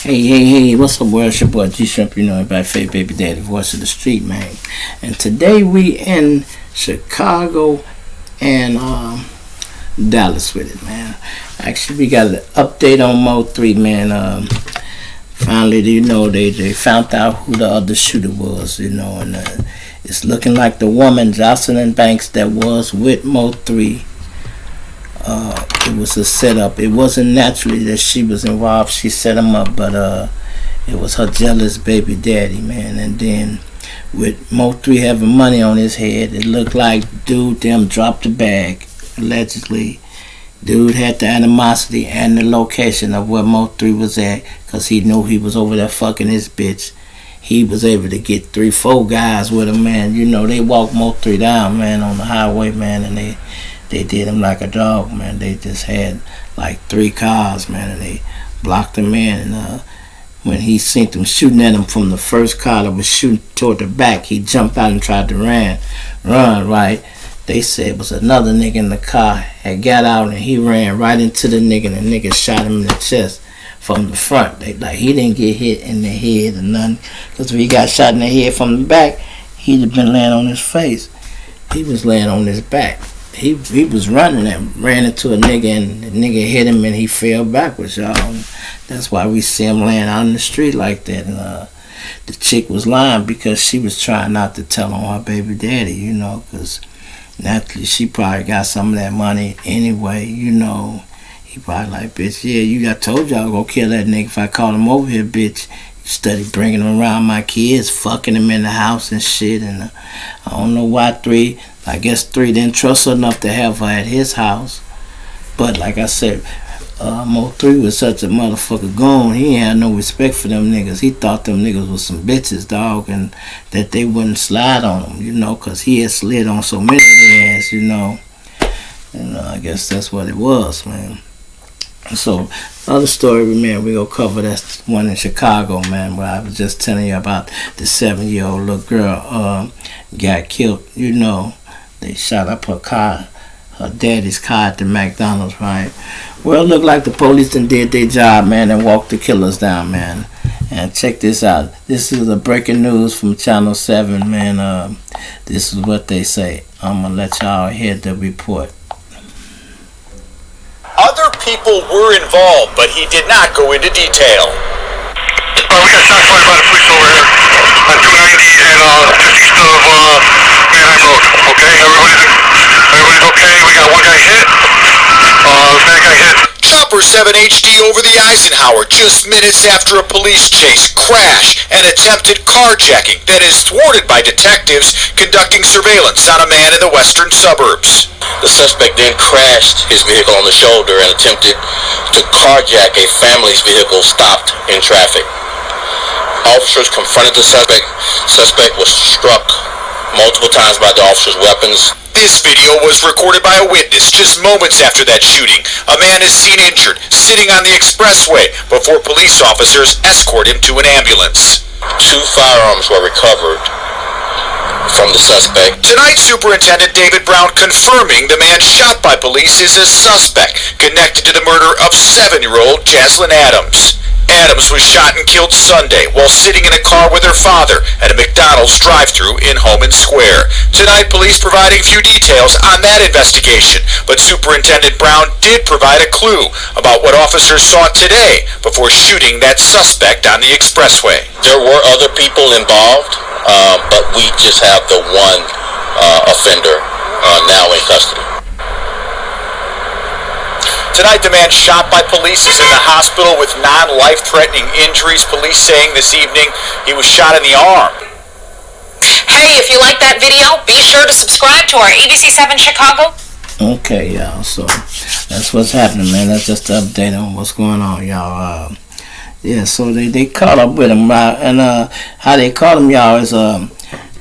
Hey, what's up, world? It's your boy G Shrimp, everybody, Faith Baby Daddy, voice of the street, man. And today we in Chicago and Dallas with it, man. Actually, we got an update on Mo 3, man. Finally, they found out who the other shooter was, and it's looking like the woman, Jocelyn Banks, that was with Mo 3. It was a setup. It wasn't naturally that she was involved. She set him up, but it was her jealous baby daddy, man. And then with Mo 3 having money on his head, it looked like dude them dropped the bag, allegedly. Dude had the animosity and the location of where Mo 3 was at, because he knew he was over there fucking his bitch. He was able to get 3-4 guys with him, man. They walked Mo 3 down, man, on the highway, man, and they did him like a dog, man. They just had like 3 cars, man, and they blocked him in. And when he seen them shooting at him from the first car that was shooting toward the back, he jumped out and tried to run, right? They said it was another nigga in the car had got out and he ran right into the nigga, and the nigga shot him in the chest from the front. He didn't get hit in the head or nothing, because if he got shot in the head from the back, he'd have been laying on his face. He was laying on his back. He was running and ran into a nigga, and the nigga hit him and he fell backwards, y'all. That's why we see him laying out in the street like that. And the chick was lying because she was trying not to tell on her baby daddy, because naturally she probably got some of that money anyway, He probably like, bitch, yeah, I told y'all go kill that nigga if I called him over here, bitch. You study bringing him around my kids, fucking him in the house and shit. And I don't know why 3 didn't trust her enough to have her at his house. But like I said, Mo 3 was such a motherfucker goon. He ain't had no respect for them niggas. He thought them niggas was some bitches, dog, and that they wouldn't slide on him, because he had slid on so many of their ass, And I guess that's what it was, man. So, other story, man, we gonna cover that one in Chicago, man, where I was just telling you about the 7-year-old little girl got killed. They shot up her car, her daddy's car at the McDonald's, right? Well, it looked like the police done did their job, man, and walked the killers down, man. And check this out. This is a breaking news from Channel 7, man. This is what they say. I'm gonna let y'all hear the report. Other people were involved, but he did not go into detail. We got shots fired by the police over here on 290 and just east of Manheim Road. Okay, everybody's okay. We got one guy hit. Bad guy hit. Chopper 7 HD over the Eisenhower just minutes after a police chase, crash, and attempted carjacking that is thwarted by detectives conducting surveillance on a man in the western suburbs. The suspect then crashed his vehicle on the shoulder and attempted to carjack a family's vehicle stopped in traffic. Officers confronted the suspect. Suspect was struck multiple times by the officers' weapons. This video was recorded by a witness just moments after that shooting. A man is seen injured, sitting on the expressway before police officers escort him to an ambulance. 2 firearms were recovered from the suspect. Tonight, Superintendent David Brown confirming the man shot by police is a suspect connected to the murder of 7-year-old Jaslyn Adams. Adams was shot and killed Sunday while sitting in a car with her father at a McDonald's drive-thru in Homan Square. Tonight, police providing few details on that investigation, but Superintendent Brown did provide a clue about what officers saw today before shooting that suspect on the expressway. There were other people involved, but we just have the one offender now in custody. Tonight, the man shot by police is in the hospital with non-life-threatening injuries. Police saying this evening he was shot in the arm. Hey, if you like that video, be sure to subscribe to our ABC7 Chicago. Okay, y'all, so that's what's happening, man. That's just the update on what's going on, y'all. So they caught up with him, and how they caught him, y'all, is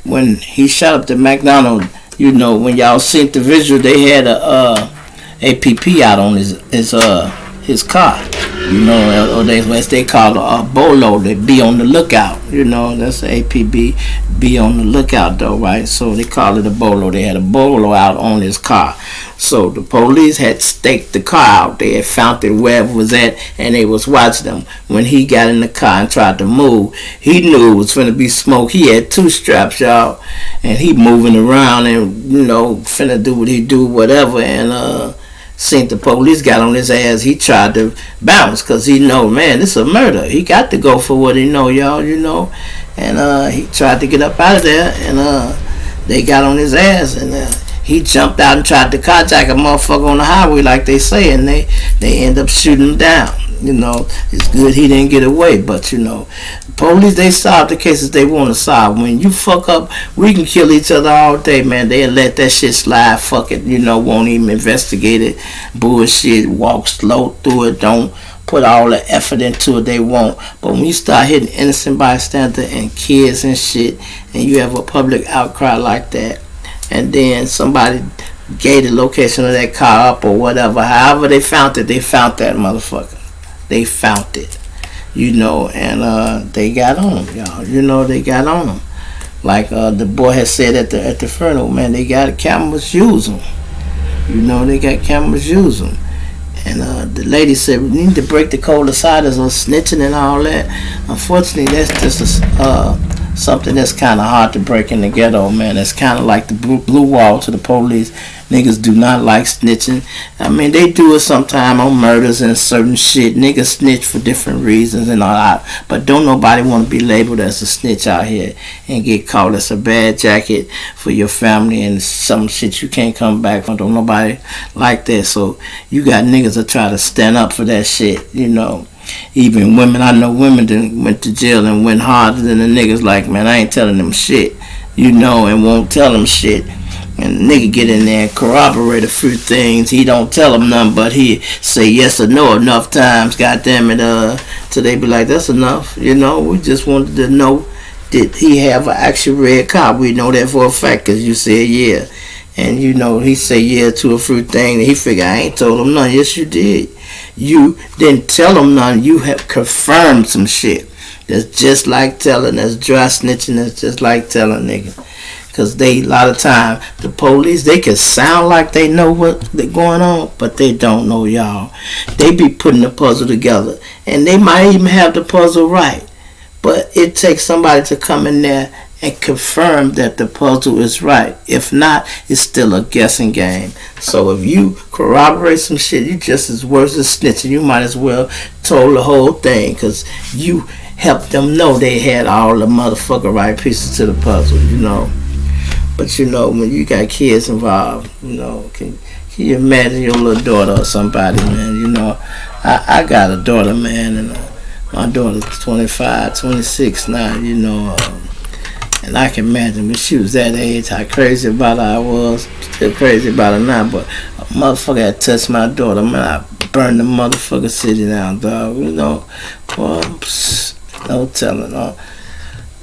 when he shot up the McDonald's, when y'all seen the visual, they had a APP out on his car, or as they call it, a bolo. They be on the lookout, that's APB be on the lookout though, right? So they call it a bolo. They had a bolo out on his car. So the police had staked the car out. They had found it wherever it was at, and they was watching them. When he got in the car and tried to move, he knew it was finna be smoke. He had 2 straps, y'all, and he moving around and, you know, finna do what he do, whatever, and seen the police got on his ass. He tried to bounce because he know, man, this is a murder. He got to go for what he know, y'all, you know. And he tried to get up out of there, and they got on his ass, and he jumped out and tried to carjack a motherfucker on the highway, like they say, and they end up shooting him down. You know, it's good he didn't get away, but, you know, police, they solve the cases they want to solve. When you fuck up, we can kill each other all day, man. They'll let that shit slide, fuck it, you know, won't even investigate it. Bullshit, walk slow through it, don't put all the effort into it they won't. But when you start hitting innocent bystander and kids and shit, and you have a public outcry like that, and then somebody gave the location of that car up or whatever, however they found it, they found that motherfucker. They found it, you know, and they got on him, y'all. You know, they got on him. Like the boy had said at the funeral, man, they got cameras use them. You know, they got cameras use them. And the lady said, we need to break the code of silence on snitching and all that. Unfortunately, that's just something that's kind of hard to break in the ghetto, man. It's kind of like the blue wall to the police. Niggas do not like snitching. I mean, they do it sometime on murders and certain shit. Niggas snitch for different reasons and all that. But don't nobody want to be labeled as a snitch out here and get caught as a bad jacket for your family and some shit you can't come back from. Don't nobody like that. So you got niggas that try to stand up for that shit, you know. Even women, I know women that went to jail and went harder than the niggas. Like, man, I ain't telling them shit, you know, and won't tell them shit. And the nigga get in there and corroborate a few things. He don't tell them nothing, but he say yes or no enough times, goddamn it, till they be like, that's enough, you know. We just wanted to know, did he have an actual red car? We know that for a fact, because you said yeah. And, you know, he say yeah to a few things, and he figure, I ain't told him nothing. Yes, you did. You didn't tell him nothing. You have confirmed some shit. That's just like telling. That's dry snitching. That's just like telling, nigga. Because they, a lot of time, the police, they can sound like they know what's going on, but they don't know, y'all. They be putting the puzzle together. And they might even have the puzzle right. But it takes somebody to come in there and confirm that the puzzle is right. If not, it's still a guessing game. So if you corroborate some shit, you just as worse as snitching. You might as well told the whole thing, because you helped them know they had all the motherfucking right pieces to the puzzle, you know. But, you know, when you got kids involved, you know, can you imagine your little daughter or somebody, man? You know, I got a daughter, man, and my daughter's 25, 26 now, you know, and I can imagine when she was that age, how crazy about her I was. Still crazy about her now, but a motherfucker had touched my daughter, man, I burned the motherfucking city down, dog, you know. Well, no telling,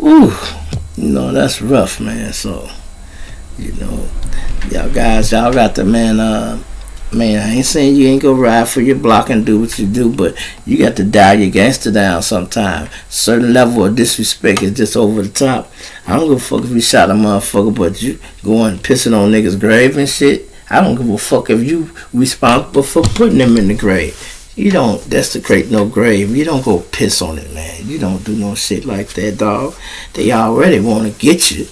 ooh, you know, that's rough, man, so. You know, y'all guys, y'all got the man, I ain't saying you ain't go ride for your block and do what you do, but you got to dial your gangster down sometime. Certain level of disrespect is just over the top. I don't give a fuck if you shot a motherfucker, but you going pissing on niggas' grave and shit. I don't give a fuck if you responsible for putting them in the grave. You don't desecrate no grave. You don't go piss on it, man. You don't do no shit like that, dog. They already want to get you,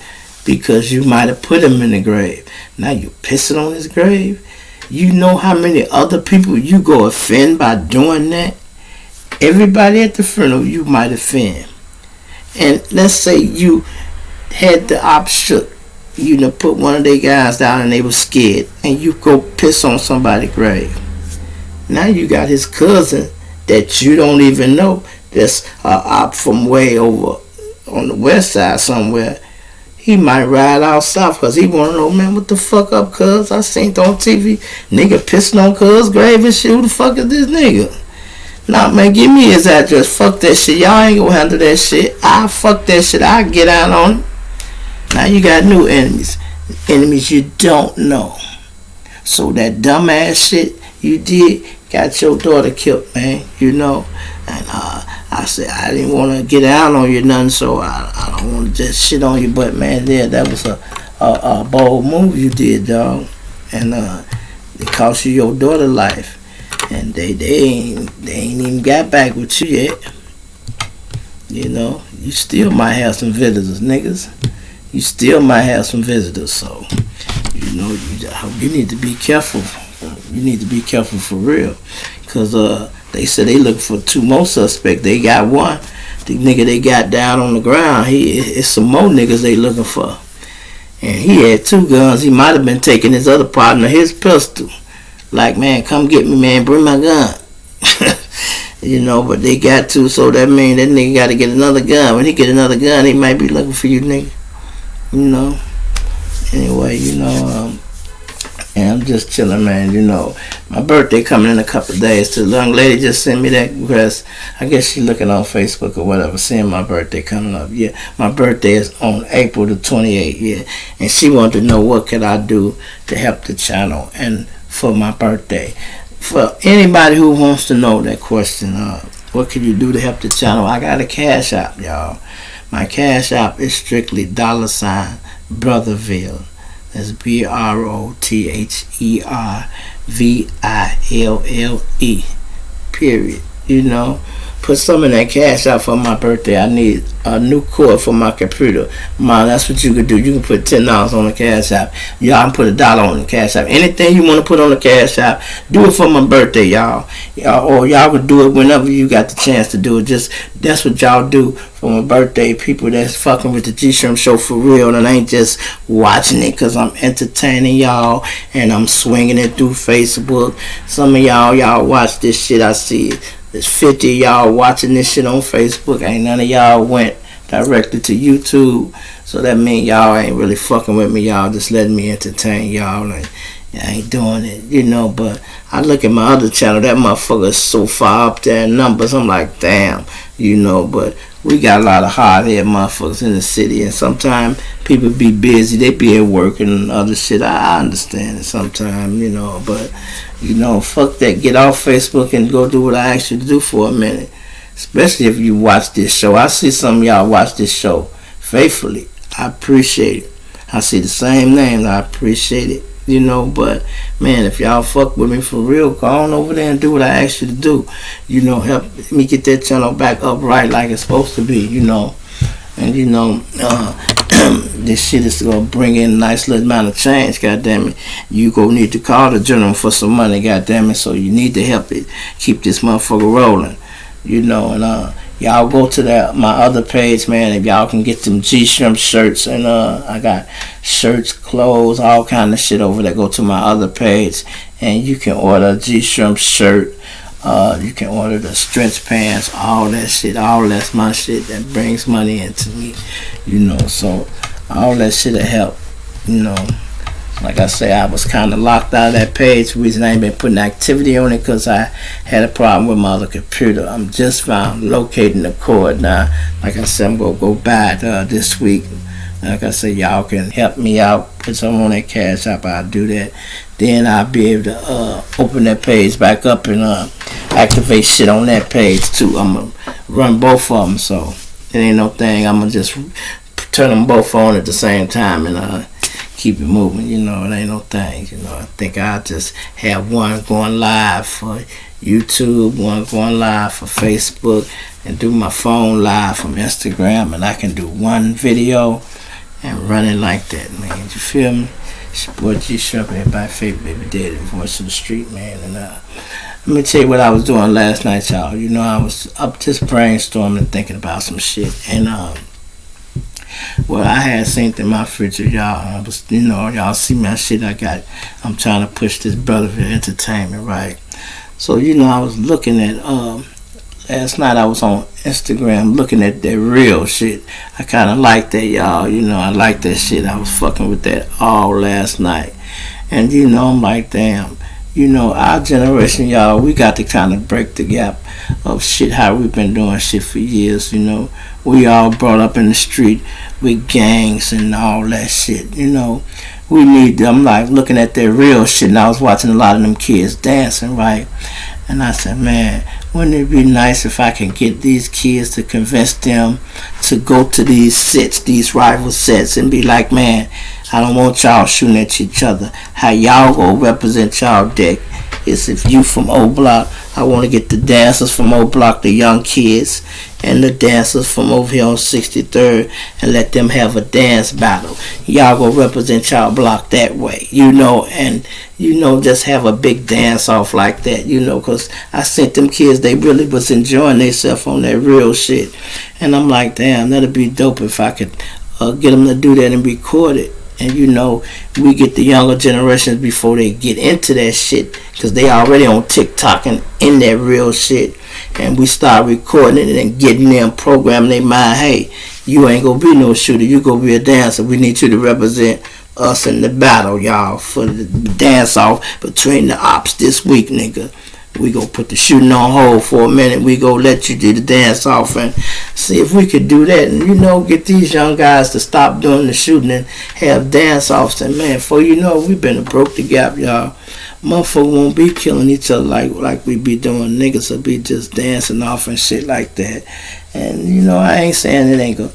because you might have put him in the grave. Now you pissing on his grave. You know how many other people you go offend by doing that? Everybody at the funeral you might offend. And let's say you had the option, you know, put one of their guys down and they were scared, and you go piss on somebody's grave. Now you got his cousin that you don't even know, that's up from way over on the west side somewhere. He might ride out south because he want to know, man, what the fuck up, cuz? I seen it on TV. Nigga pissing on cuz grave and shit. Who the fuck is this nigga? Nah, man, give me his address. Fuck that shit. Y'all ain't gonna handle that shit. I'll fuck that shit. I'll get out on him. Now you got new enemies. Enemies you don't know. So that dumbass shit you did got your daughter killed, man. You know. And I I said I didn't want to get down on you or nothing, so I don't want to just shit on you. But man, yeah, that was a bold move you did, dog, and it cost you your daughter life, and they ain't even got back with you yet. You know, you still might have some visitors, niggas. You still might have some visitors, so you know you need to be careful. You need to be careful for real, cause they said they looking for 2 more suspects. They got one. The nigga they got down on the ground. It's some more niggas they looking for. And he had 2 guns. He might have been taking his other partner his pistol. Like, man, come get me, man. Bring my gun. You know, but they got 2, so that means that nigga got to get another gun. When he get another gun, he might be looking for you, nigga. You know. Anyway, you know, and I'm just chilling, man. You know, my birthday coming in a couple of days. The young lady just sent me that request. I guess she looking on Facebook or whatever, seeing my birthday coming up. Yeah, my birthday is on April the 28th. Yeah, and she wanted to know what could I do to help the channel and for my birthday. For anybody who wants to know that question, what can you do to help the channel? I got a Cash App, y'all. My Cash App is strictly $ Brotherville. That's BROTHERVILLE. Period. You know, put some in that Cash Out for my birthday. I need a new cord for my computer. Man, that's what you could do. You can put $10 on the Cash App. Y'all can put $1 on the Cash App. Anything you want to put on the Cash App, do it for my birthday, y'all. Or y'all can do it whenever you got the chance to do it. Just that's what y'all do for my birthday. People that's fucking with the G Shrimp Show for real, and I ain't just watching it because I'm entertaining y'all and I'm swinging it through Facebook. Some of y'all watch this shit. I see it. There's 50 y'all watching this shit on Facebook. Ain't none of y'all went directly to YouTube. So that means y'all ain't really fucking with me. Y'all just letting me entertain y'all. And I ain't doing it, you know. But I look at my other channel. That motherfucker is so far up there in numbers. I'm like, damn, you know. But we got a lot of hard-headed motherfuckers in the city. And sometimes people be busy. They be at work and other shit. I understand it sometimes, you know. But you know, fuck that. Get off Facebook and go do what I asked you to do for a minute. Especially if you watch this show. I see some of y'all watch this show faithfully. I appreciate it. I see the same names. I appreciate it. You know, but man, if y'all fuck with me for real, go on over there and do what I asked you to do. You know, help me get that channel back upright like it's supposed to be, you know. And you know, this shit is gonna bring in a nice little amount of change, goddamn it. You go need to call the general for some money, goddamn it. So you need to help it keep this motherfucker rolling, you know. And y'all go to my other page, man. If y'all can get some G Shrimp shirts, and I got shirts, clothes, all kind of shit over there. Go to my other page, and you can order a G Shrimp shirt. You can order the stretch pants, all that shit. All that's my shit that brings money into me, you know. So all that shit will help, you know. Like I say, I was kind of locked out of that page. The reason I ain't been putting activity on it because I had a problem with my other computer. I'm just locating the cord now. Like I said, I'm going to go buy it this week. Like I said, y'all can help me out. Put some on that Cash App. I'll do that. Then I'll be able to open that page back up and activate shit on that page too. I'm going to run both of them. So it ain't no thing. I'm going to just turn them both on at the same time and keep it moving, you know. It ain't no thing, you know. I think I'll just have one going live for YouTube, one going live for Facebook, and do my phone live from Instagram, and I can do one video and run it like that, man. You feel me? It's your boy G Shrimp, everybody's favorite baby daddy, voice of the street, man. And let me tell you what I was doing last night, y'all. You know, I was up just brainstorming, thinking about some shit, and well, I had seen in my fridge, y'all. I was, you know, y'all see my shit I got. I'm trying to push this Brotherville entertainment, right? So, you know, I was looking at, last night I was on Instagram looking at that real shit. I kind of like that, y'all. You know, I like that shit. I was fucking with that all last night. And, you know, I'm like, damn. You know, our generation, y'all, we got to kind of break the gap of shit, how we've been doing shit for years, you know. We all brought up in the street with gangs and all that shit, you know. We need them, like, looking at their real shit, and I was watching a lot of them kids dancing, right? And I said, man, wouldn't it be nice if I can get these kids to convince them to go to these sets, these rival sets, and be like, man, I don't want y'all shooting at each other. How y'all go represent y'all deck is if you from O Block, I want to get the dancers from O Block, the young kids, and the dancers from over here on 63rd, and let them have a dance battle. Y'all go represent y'all block that way, and just have a big dance off like that, because I sent them kids, they really was enjoying themselves on that real shit. And I'm like, damn, that'd be dope if I could get them to do that and record it. And we get the younger generations before they get into that shit, because they already on TikTok and in that real shit. And we start recording it and getting them, programming their mind, hey, you ain't gonna be no shooter, you gonna be a dancer. We need you to represent us in the battle, y'all, for the dance off between the ops this week, nigga. We gonna put the shooting on hold for a minute. We gonna let you do the dance off and see if we could do that, and get these young guys to stop doing the shooting and have dance offs. And man, for we been broke the gap, y'all. Motherfuckers won't be killing each other like we be doing. Niggas will be just dancing off and shit like that. And I ain't saying it ain't gonna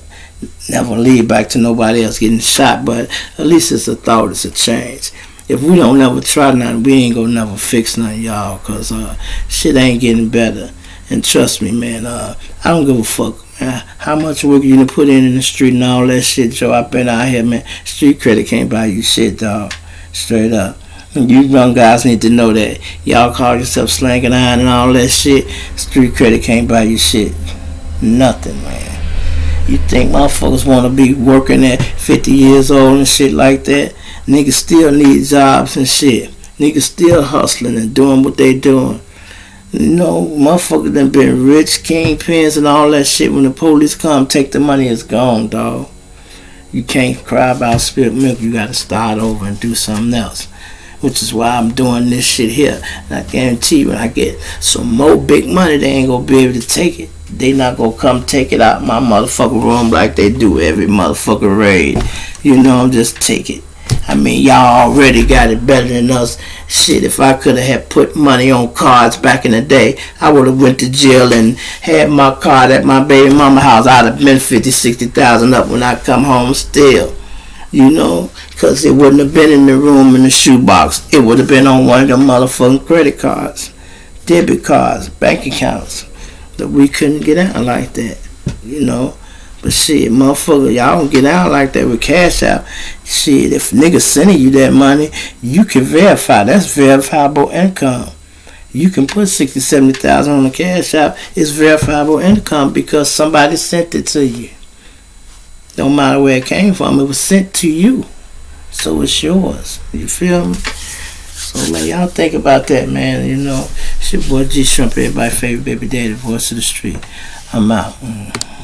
never lead back to nobody else getting shot, but at least it's a thought, it's a change. If we don't never try nothing, we ain't gonna never fix nothing, y'all, because shit ain't getting better. And trust me, man, I don't give a fuck, man, how much work you done put in the street and all that shit, Joe. I've been out here, man. Street credit can't buy you shit, dog. Straight up. You young guys need to know that. Y'all call yourself slanging iron and all that shit. Street credit can't buy you shit. Nothing, man. You think motherfuckers want to be working at 50 years old and shit like that? Niggas still need jobs and shit. Niggas still hustling and doing what they doing. Motherfuckers done been rich, kingpins and all that shit. When the police come, take the money, it's gone, dog. You can't cry about spilled milk. You gotta start over and do something else. Which is why I'm doing this shit here. And I guarantee you, when I get some more big money, they ain't gonna be able to take it. They not gonna come take it out my motherfucking room like they do every motherfucking raid. Just take it. I mean, y'all already got it better than us. Shit, if I could have put money on cards back in the day, I would have went to jail and had my card at my baby mama house. I'd have been 50, 60,000 up when I come home still. Because it wouldn't have been in the room in the shoebox. It would have been on one of them motherfucking credit cards, debit cards, bank accounts. That we couldn't get out like that, But shit, motherfucker, y'all don't get out like that with cash out. Shit, if niggas sending you that money, you can verify. That's verifiable income. You can put 60, 70,000 on the cash out. It's verifiable income because somebody sent it to you. Don't matter where it came from. It was sent to you. So it's yours. You feel me? So, man, y'all think about that, man. It's your boy G Shrimp, everybody's favorite baby daddy, voice of the street. I'm out.